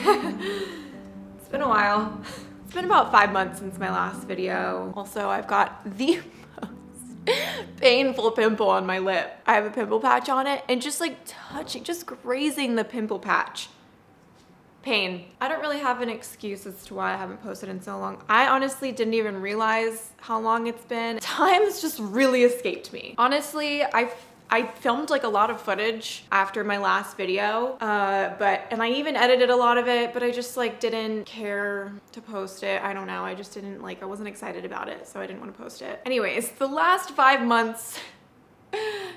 It's been a while. It's been about 5 months since my last video. Also, I've got the most painful pimple on my lip. I have a pimple patch on it and just like just grazing the pimple patch. Pain. I don't really have an excuse as to why I haven't posted in so long. I honestly didn't even realize how long it's been. Time has just really escaped me. Honestly, I filmed like a lot of footage after my last video, and I even edited a lot of it, but I just like didn't care to post it. I don't know, I just didn't like, I wasn't excited about it, so I didn't want to post it. Anyways, the last 5 months,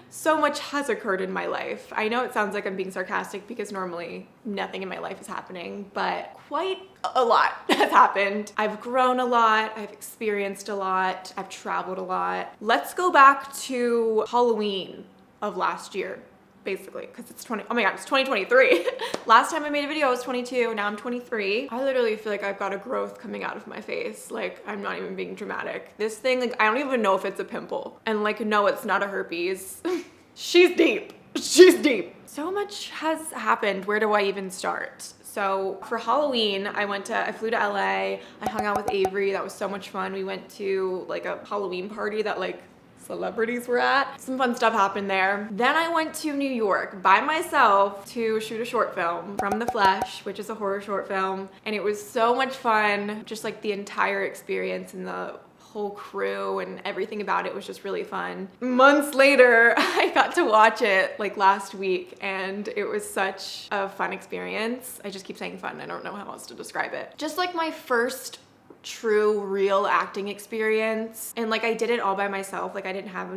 so much has occurred in my life. I know it sounds like I'm being sarcastic because normally nothing in my life is happening, but quite a lot has happened. I've grown a lot, I've experienced a lot, I've traveled a lot. Let's go back to Halloween of last year, basically, because it's 2023. Last time I made a video I was 22, now I'm 23. I literally feel like I've got a growth coming out of my face. Like, I'm not even being dramatic. This thing, like, I don't even know if it's a pimple. And like, no, it's not a herpes. She's deep. She's deep. So much has happened. Where do I even start? So for Halloween, I flew to LA. I hung out with Avery. That was so much fun. We went to like a Halloween party that like celebrities were at. Some fun stuff happened there. Then I went to New York by myself to shoot a short film, From the Flesh, which is a horror short film. And it was so much fun. Just like the entire experience and the whole crew and everything about it was just really fun. Months later, I got to watch it like last week and it was such a fun experience. I just keep saying fun. I don't know how else to describe it. Just like my first true real acting experience, and like I did it all by myself. Like I didn't have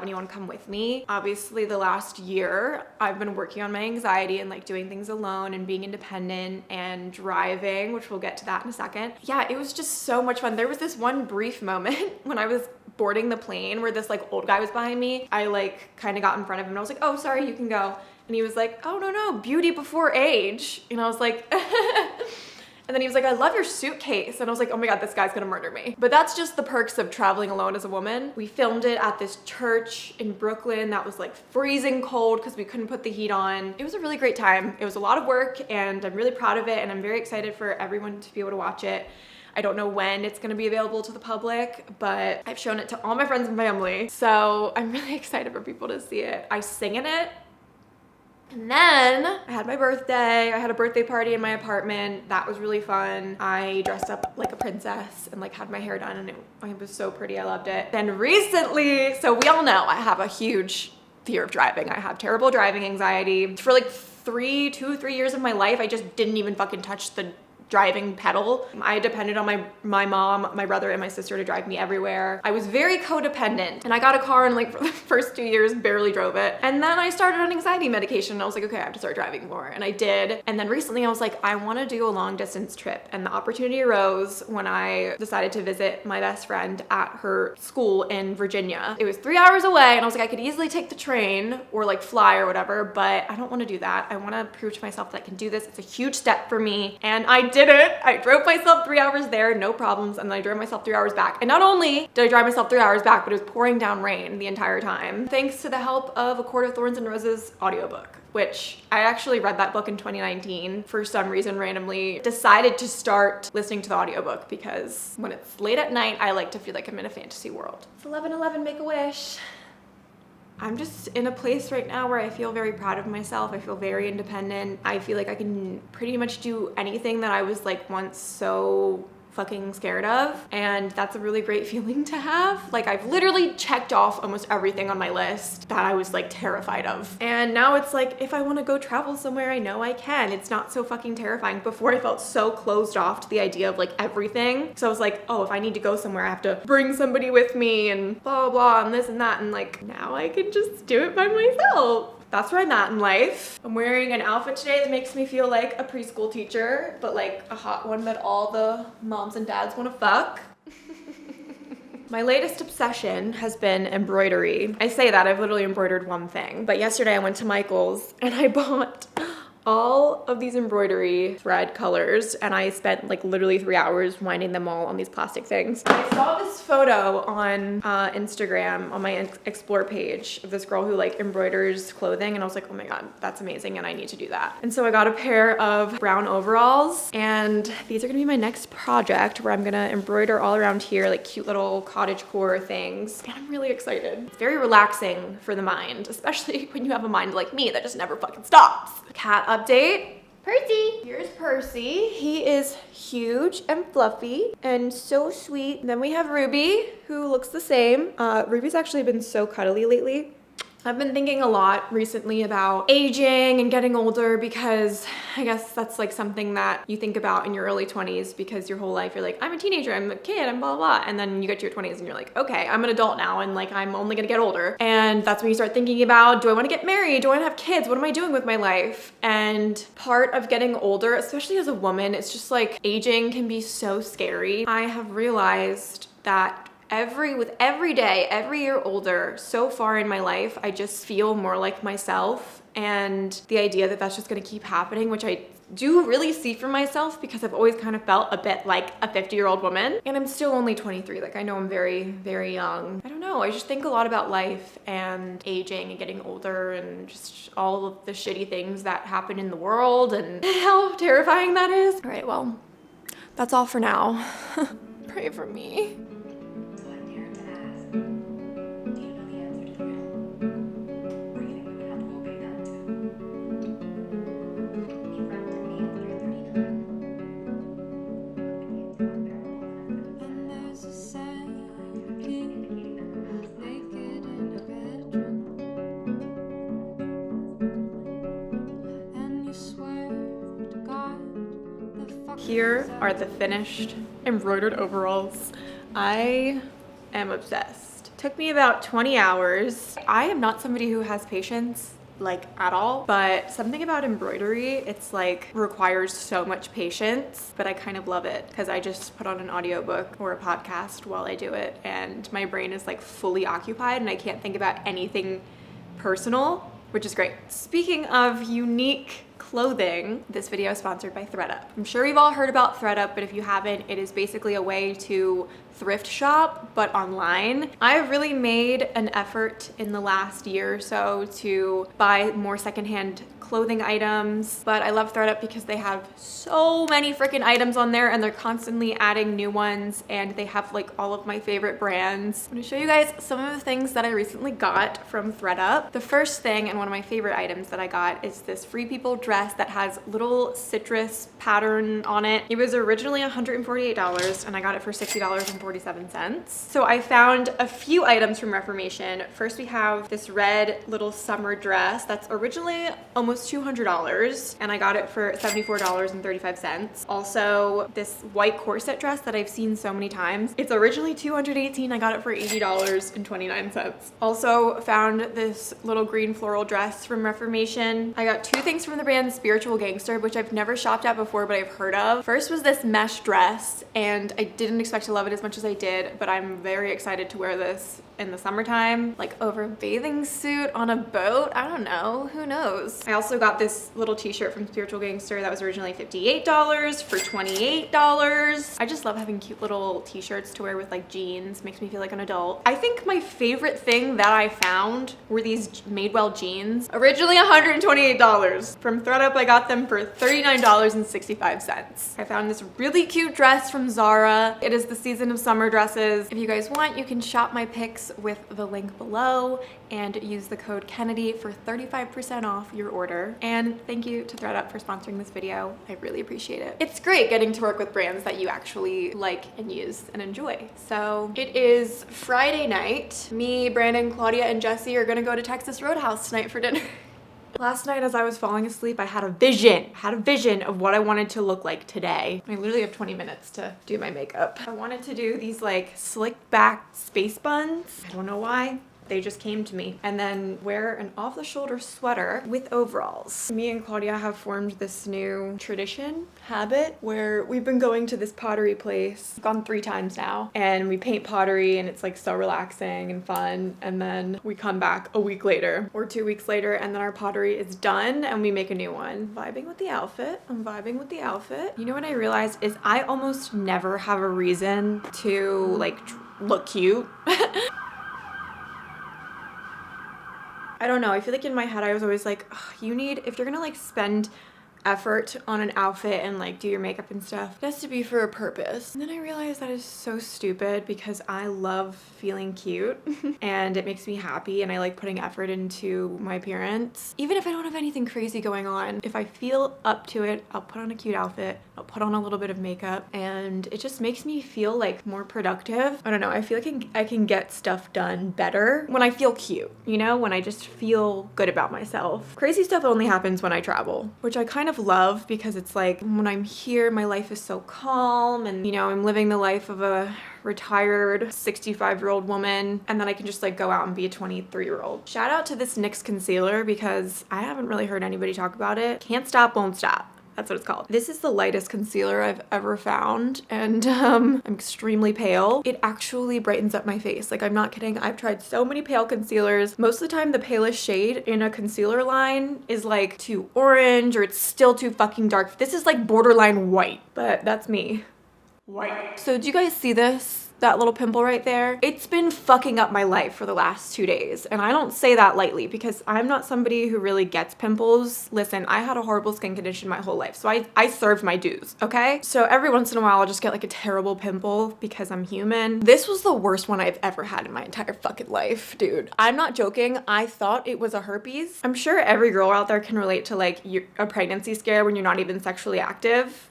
anyone come with me. Obviously the last year I've been working on my anxiety and like doing things alone and being independent and driving, which we'll get to that in a second. Yeah, it was just so much fun. There was this one brief moment when I was boarding the plane where this like old guy was behind me. I like kind of got in front of him and I was like, oh sorry, you can go. And he was like, oh no, beauty before age. And I was like and then he was like, I love your suitcase. And I was like, oh my God, this guy's gonna murder me. But that's just the perks of traveling alone as a woman. We filmed it at this church in Brooklyn that was like freezing cold because we couldn't put the heat on. It was a really great time. It was a lot of work and I'm really proud of it and I'm very excited for everyone to be able to watch it. I don't know when it's gonna be available to the public, but I've shown it to all my friends and family. So I'm really excited for people to see it. I sing in it. And then I had my birthday. I had a birthday party in my apartment. That was really fun. I dressed up like a princess and like had my hair done and it was so pretty. I loved it. Then recently, so we all know I have a huge fear of driving. I have terrible driving anxiety. For like 3 years of my life, I just didn't even fucking touch the driving pedal. I depended on my mom, my brother, and my sister to drive me everywhere. I was very codependent and I got a car and like for the first 2 years barely drove it. And then I started on anxiety medication and I was like, okay, I have to start driving more. And I did. And then recently I was like, I want to do a long distance trip. And the opportunity arose when I decided to visit my best friend at her school in Virginia. It was 3 hours away and I was like, I could easily take the train or like fly or whatever, but I don't want to do that. I want to prove to myself that I can do this. It's a huge step for me. And I did it. I drove myself 3 hours there, no problems, and then I drove myself 3 hours back. And not only did I drive myself 3 hours back, but it was pouring down rain the entire time. Thanks to the help of A Court of Thorns and Roses audiobook, which I actually read that book in 2019. For some reason, randomly decided to start listening to the audiobook because when it's late at night, I like to feel like I'm in a fantasy world. It's 11:11, make a wish. I'm just in a place right now where I feel very proud of myself. I feel very independent. I feel like I can pretty much do anything that I was like once so fucking scared of, and that's a really great feeling to have. Like I've literally checked off almost everything on my list that I was like terrified of. And now it's like, if I want to go travel somewhere, I know I can. It's not so fucking terrifying. Before I felt so closed off to the idea of like everything. So I was like, oh, if I need to go somewhere, I have to bring somebody with me and blah, blah, blah, and this and that. And like, now I can just do it by myself. That's where I'm at in life. I'm wearing an outfit today that makes me feel like a preschool teacher, but like a hot one that all the moms and dads want to fuck. My latest obsession has been embroidery. I say that, I've literally embroidered one thing, but yesterday I went to Michael's and I bought all of these embroidery thread colors, and I spent like literally 3 hours winding them all on these plastic things. I saw this photo on Instagram on my explore page of this girl who like embroiders clothing, and I was like, oh my god, that's amazing, and I need to do that. And so I got a pair of brown overalls, and these are gonna be my next project where I'm gonna embroider all around here like cute little cottagecore things, and I'm really excited. It's very relaxing for the mind, especially when you have a mind like me that just never fucking stops. Cat update. Percy. Here's Percy. He is huge and fluffy and so sweet. Then we have Ruby, who looks the same. Ruby's actually been so cuddly lately. I've been thinking a lot recently about aging and getting older, because I guess that's like something that you think about in your early 20s, because your whole life you're like, I'm a teenager, I'm a kid, I'm blah, blah, blah. And then you get to your 20s and you're like, okay, I'm an adult now and like I'm only gonna get older. And that's when you start thinking about, do I wanna get married? Do I wanna have kids? What am I doing with my life? And part of getting older, especially as a woman, it's just like aging can be so scary. I have realized that with every day, every year older, so far in my life, I just feel more like myself. And the idea that that's just gonna keep happening, which I do really see for myself, because I've always kind of felt a bit like a 50-year-old woman, and I'm still only 23. Like, I know I'm very, very young. I don't know, I just think a lot about life and aging and getting older and just all of the shitty things that happen in the world and how terrifying that is. All right, well, that's all for now. Pray for me. Here are the finished embroidered overalls. I am obsessed. Took me about 20 hours. I am not somebody who has patience, like, at all, but something about embroidery, it's like requires so much patience, but I kind of love it because I just put on an audiobook or a podcast while I do it, and my brain is like fully occupied and I can't think about anything personal, which is great. Speaking of unique clothing, this video is sponsored by thredup. I'm sure you've all heard about thredup, but if you haven't, it is basically a way to thrift shop, but online. I have really made an effort in the last year or so to buy more secondhand clothing items, but I love thredup because they have so many freaking items on there and they're constantly adding new ones, and they have like all of my favorite brands. I'm gonna show you guys some of the things that I recently got from thredup. The first thing, and one of my favorite items that I got, is this Free People dress that has little citrus pattern on it. It was originally $148 and I got it for $60.47. So I found a few items from Reformation. First, we have this red little summer dress that's originally almost $200 and I got it for $74.35. Also, this white corset dress that I've seen so many times. It's originally $218. I got it for $80.29. Also found this little green floral dress from Reformation. I got two things from the brand Spiritual Gangster, which I've never shopped at before, but I've heard of. First was this mesh dress, and I didn't expect to love it as much as I did, but I'm very excited to wear this in the summertime, like over a bathing suit on a boat. I don't know, who knows? I also got this little t-shirt from Spiritual Gangster that was originally $58 for $28. I just love having cute little t-shirts to wear with like jeans. Makes me feel like an adult. I think my favorite thing that I found were these Madewell jeans. Originally $128. From thredup, I got them for $39.65. I found this really cute dress from Zara. It is the season of summer dresses. If you guys want, you can shop my pics with the link below and use the code Kennedy for 35% off your order. And thank you to thredup for sponsoring this video. I really appreciate it. It's great getting to work with brands that you actually like and use and enjoy. So it is Friday night. Me, Brandon, Claudia, and Jesse are gonna go to Texas Roadhouse tonight for dinner. Last night as I was falling asleep, I had a vision of what I wanted to look like today. I literally have 20 minutes to do my makeup. I wanted to do these like slick back space buns. I don't know why. They just came to me. And then wear an off-the-shoulder sweater with overalls. Me and Claudia have formed this new tradition, habit, where we've been going to this pottery place. I've gone 3 times now. And we paint pottery and it's like so relaxing and fun. And then we come back a week later or 2 weeks later and then our pottery is done and we make a new one. Vibing with the outfit. I'm vibing with the outfit. You know what I realized is I almost never have a reason to like look cute. I don't know. I feel like in my head I was always like, you need, if you're gonna like spend effort on an outfit and like do your makeup and stuff, it has to be for a purpose. And then I realized that is so stupid because I love feeling cute and it makes me happy and I like putting effort into my appearance. Even if I don't have anything crazy going on, if I feel up to it, I'll put on a cute outfit, I'll put on a little bit of makeup and it just makes me feel like more productive. I don't know, I feel like I can get stuff done better when I feel cute, you know, when I just feel good about myself. Crazy stuff only happens when I travel, which I kind of love because it's like when I'm here my life is so calm and you know I'm living the life of a retired 65-year-old woman and then I can just like go out and be a 23-year-old. Shout out to this NYX concealer because I haven't really heard anybody talk about it. Can't stop, won't stop. That's what it's called. This is the lightest concealer I've ever found and I'm extremely pale. It actually brightens up my face. Like I'm not kidding. I've tried so many pale concealers. Most of the time the palest shade in a concealer line is like too orange or it's still too fucking dark. This is like borderline white, but that's me. White. So do you guys see this? That little pimple right there? It's been fucking up my life for the last 2 days. And I don't say that lightly because I'm not somebody who really gets pimples. Listen, I had a horrible skin condition my whole life. So I served my dues, okay? So every once in a while I'll just get like a terrible pimple because I'm human. This was the worst one I've ever had in my entire fucking life, dude. I'm not joking. I thought it was a herpes. I'm sure every girl out there can relate to like a pregnancy scare when you're not even sexually active.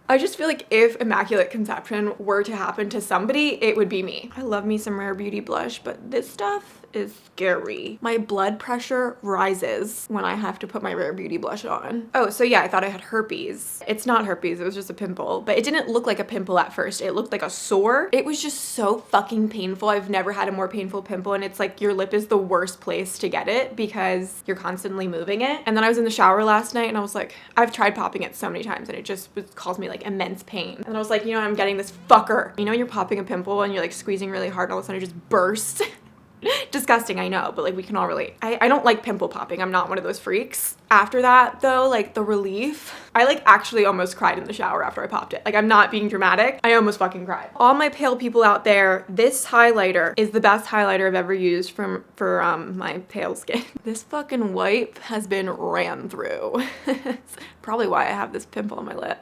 I just feel like if immaculate conception were to happen to somebody, it would be me. I love me some Rare Beauty blush, but this stuff is scary. My blood pressure rises when I have to put my Rare Beauty blush on. Oh, so yeah, I thought I had herpes. It's not herpes, it was just a pimple, but it didn't look like a pimple at first. It looked like a sore. It was just so fucking painful. I've never had a more painful pimple and it's like your lip is the worst place to get it because you're constantly moving it. And then I was in the shower last night and I was like, I've tried popping it so many times and it just caused me like immense pain. And I was like, you know, I'm getting this fucker. You know, you're popping a pimple and you're like squeezing really hard and all of a sudden it just bursts. Disgusting, I know, but like we can all relate. I don't like pimple popping. I'm not one of those freaks. After that though, like the relief, I like actually almost cried in the shower after I popped it. Like I'm not being dramatic. I almost fucking cried. All my pale people out there, this highlighter is the best highlighter I've ever used for my pale skin. This fucking wipe has been ran through. It's probably why I have this pimple on my lip.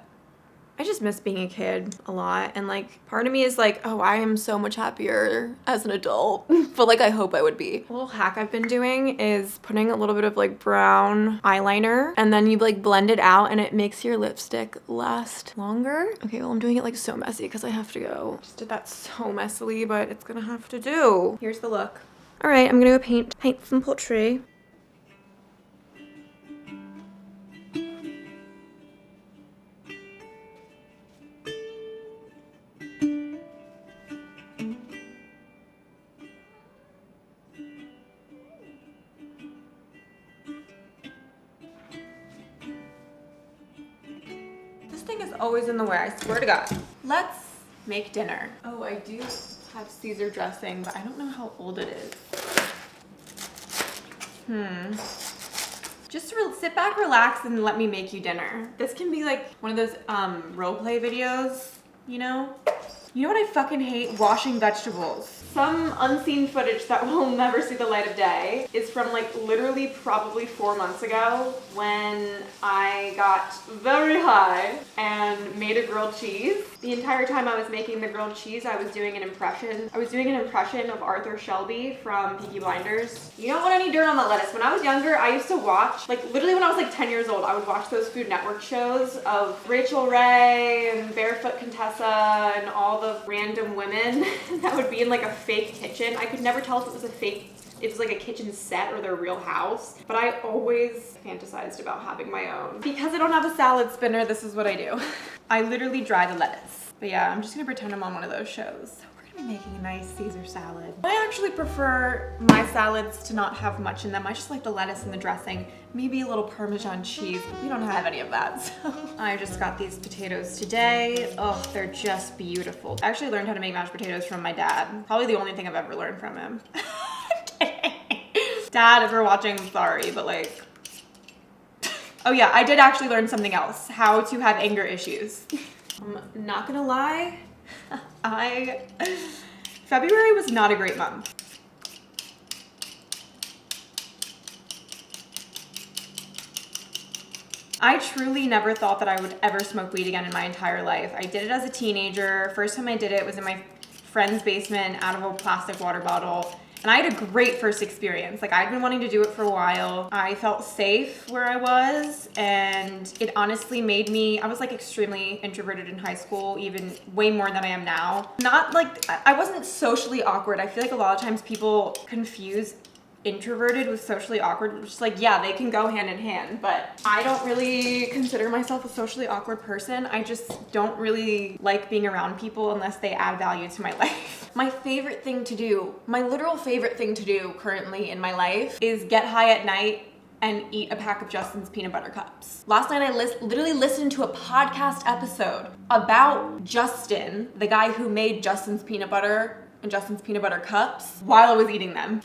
I just miss being a kid a lot and like part of me is like, oh, I am so much happier as an adult, but like I hope I would be. A little hack I've been doing is putting a little bit of like brown eyeliner and then you like blend it out and it makes your lipstick last longer. Okay, well I'm doing it like so messy because I have to go. Just did that so messily, but it's gonna have to do. Here's the look. All right, I'm gonna go paint some poultry. Thing is always in the way, I swear to God. Let's make dinner. Oh, I do have Caesar dressing, but I don't know how old it is. Just sit back, relax, and let me make you dinner. This can be like one of those role play videos, you know? You know what I fucking hate? Washing vegetables. Some unseen footage that will never see the light of day is from like literally probably 4 months ago when I got very high and made a grilled cheese. The entire time I was making the grilled cheese, I was doing an impression. I was doing an impression of Arthur Shelby from Peaky Blinders. You don't want any dirt on that lettuce. When I was younger, I used to watch, like literally when I was like 10 years old, I would watch those Food Network shows of Rachel Ray and Barefoot Contessa and all the random women that would be in like a fake kitchen. I could never tell if it was a fake, it was like a kitchen set or their real house, but I always fantasized about having my own. Because I don't have a salad spinner, this is what I do. I literally dry the lettuce. But yeah, I'm just gonna pretend I'm on one of those shows. So we're gonna I'm making a nice Caesar salad. I actually prefer my salads to not have much in them. I just like the lettuce and the dressing, maybe a little Parmesan cheese, but we don't have any of that. So I just got these potatoes today. Oh, they're just beautiful. I actually learned how to make mashed potatoes from my dad. Probably the only thing I've ever learned from him. Dad, if you're watching, I'm sorry, but like, oh yeah, I did actually learn something else, how to have anger issues. I'm not gonna lie, February was not a great month. I truly never thought that I would ever smoke weed again in my entire life. I did it as a teenager. First time I did it was in my friend's basement out of a plastic water bottle. And I had a great first experience. Like, I'd been wanting to do it for a while. I felt safe where I was, and it honestly made me, I was like extremely introverted in high school, even way more than I am now. Not like, I wasn't socially awkward. I feel like a lot of times people confuse introverted with socially awkward. It's just like, yeah, they can go hand in hand, but I don't really consider myself a socially awkward person. I just don't really like being around people unless they add value to my life. My favorite thing to do, my literal favorite thing to do currently in my life is get high at night and eat a pack of Justin's peanut butter cups. Last night I literally listened to a podcast episode about Justin, the guy who made Justin's peanut butter and Justin's peanut butter cups, while I was eating them.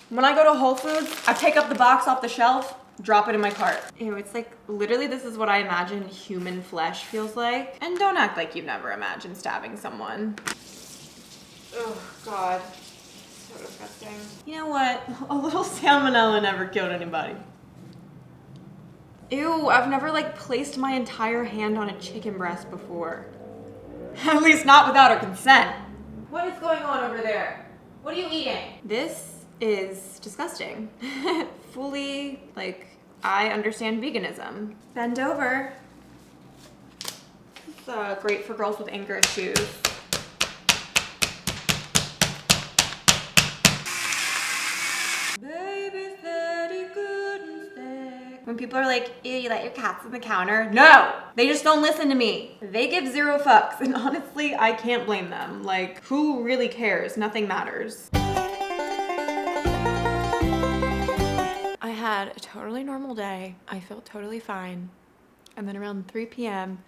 When I go to Whole Foods, I pick up the box off the shelf, drop it in my cart. Ew, it's like, literally this is what I imagine human flesh feels like. And don't act like you've never imagined stabbing someone. Oh God, so disgusting. You know what? A little salmonella never killed anybody. Ew, I've never like placed my entire hand on a chicken breast before. At least not without her consent. What is going on over there? What are you eating? This is disgusting. Fully, like, I understand veganism. Bend over. It's great for girls with anger issues. Baby said he couldn't stay. When people are like, ew, you let your cats on the counter. No, they just don't listen to me. They give zero fucks, and honestly, I can't blame them. Like, who really cares? Nothing matters. I had a totally normal day. I felt totally fine. And then around 3 p.m.,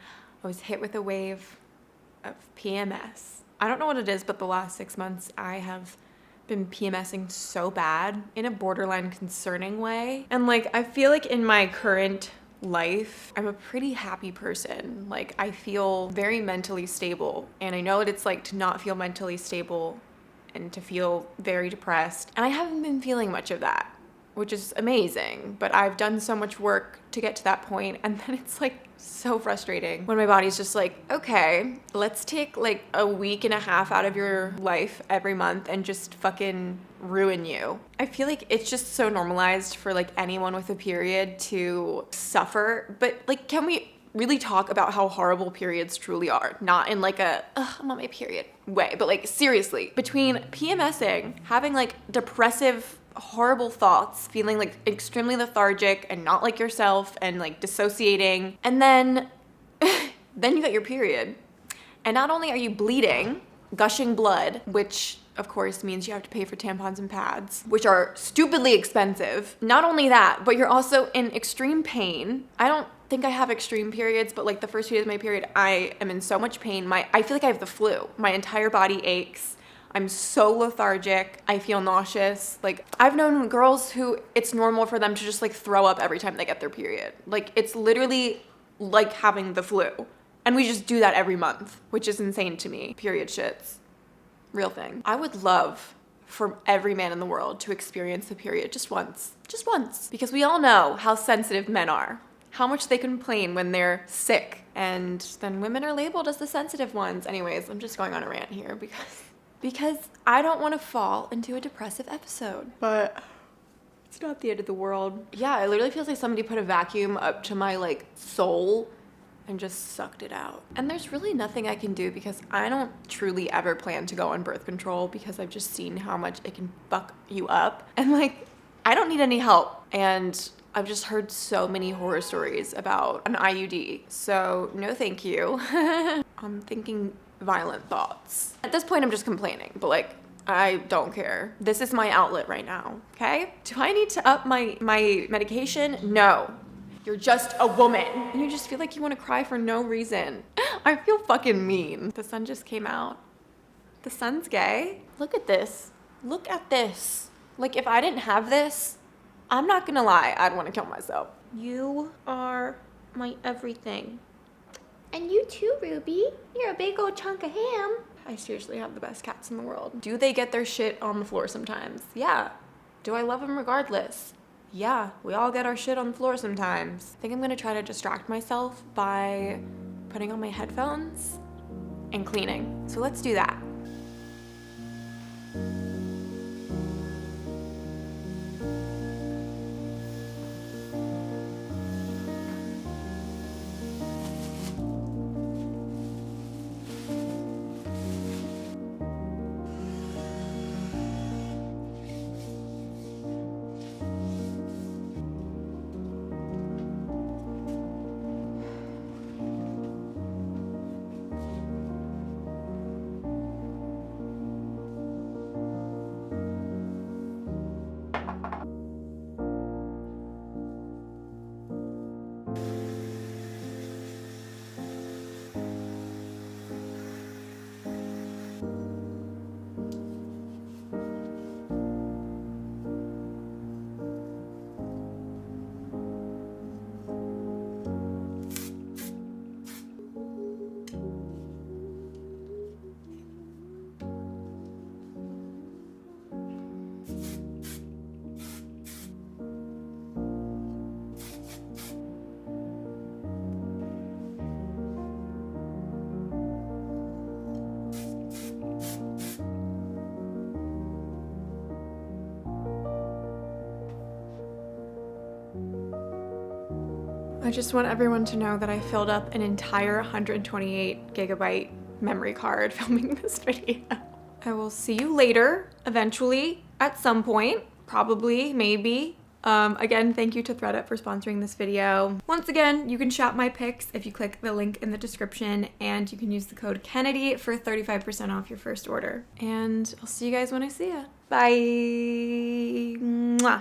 I was hit with a wave of PMS. I don't know what it is, but the last 6 months I have been PMSing so bad in a borderline concerning way. And like, I feel like in my current life, I'm a pretty happy person. Like, I feel very mentally stable. And I know what it's like to not feel mentally stable and to feel very depressed. And I haven't been feeling much of that, which is amazing, but I've done so much work to get to that point, and then it's like so frustrating when my body's just like, okay, let's take like a week and a half out of your life every month and just fucking ruin you. I feel like it's just so normalized for like anyone with a period to suffer, but like, can we really talk about how horrible periods truly are? Not in like a, I'm on my period way, but like seriously, between PMSing, having like depressive horrible thoughts, feeling like extremely lethargic and not like yourself and like dissociating, and then you get your period, and not only are you bleeding, gushing blood, which of course means you have to pay for tampons and pads, which are stupidly expensive. Not only that, but you're also in extreme pain. I don't think I have extreme periods, but like the first few days of my period, I am in so much pain. I feel like I have the flu. My entire body aches. I'm so lethargic. I feel nauseous. Like, I've known girls who it's normal for them to just like throw up every time they get their period. Like, it's literally like having the flu. And we just do that every month, which is insane to me. Period shits. Real thing. I would love for every man in the world to experience the period just once. Just once. Because we all know how sensitive men are. How much they complain when they're sick. And then women are labeled as the sensitive ones. Anyways, I'm just going on a rant here because I don't want to fall into a depressive episode. But it's not the end of the world. Yeah, it literally feels like somebody put a vacuum up to my like soul and just sucked it out. And there's really nothing I can do because I don't truly ever plan to go on birth control because I've just seen how much it can fuck you up. And like, I don't need any help. And I've just heard so many horror stories about an IUD. So no thank you. I'm thinking violent thoughts. At this point, I'm just complaining, but like, I don't care. This is my outlet right now, okay? Do I need to up my medication? No. You're just a woman. And you just feel like you want to cry for no reason. I feel fucking mean. The sun just came out. The sun's gay. Look at this. Look at this. Like, if I didn't have this, I'm not gonna lie, I'd want to kill myself. You are my everything. And you too, Ruby. You're a big old chunk of ham. I seriously have the best cats in the world. Do they get their shit on the floor sometimes? Yeah. Do I love them regardless? Yeah, we all get our shit on the floor sometimes. I think I'm gonna try to distract myself by putting on my headphones and cleaning. So let's do that. I just want everyone to know that I filled up an entire 128 gigabyte memory card filming this video. I will see you later, eventually, at some point, probably, maybe. Again, thank you to thredup for sponsoring this video. Once again, you can shop my pics if you click the link in the description, and you can use the code Kennedy for 35% off your first order. And I'll see you guys when I see ya. Bye. Mwah.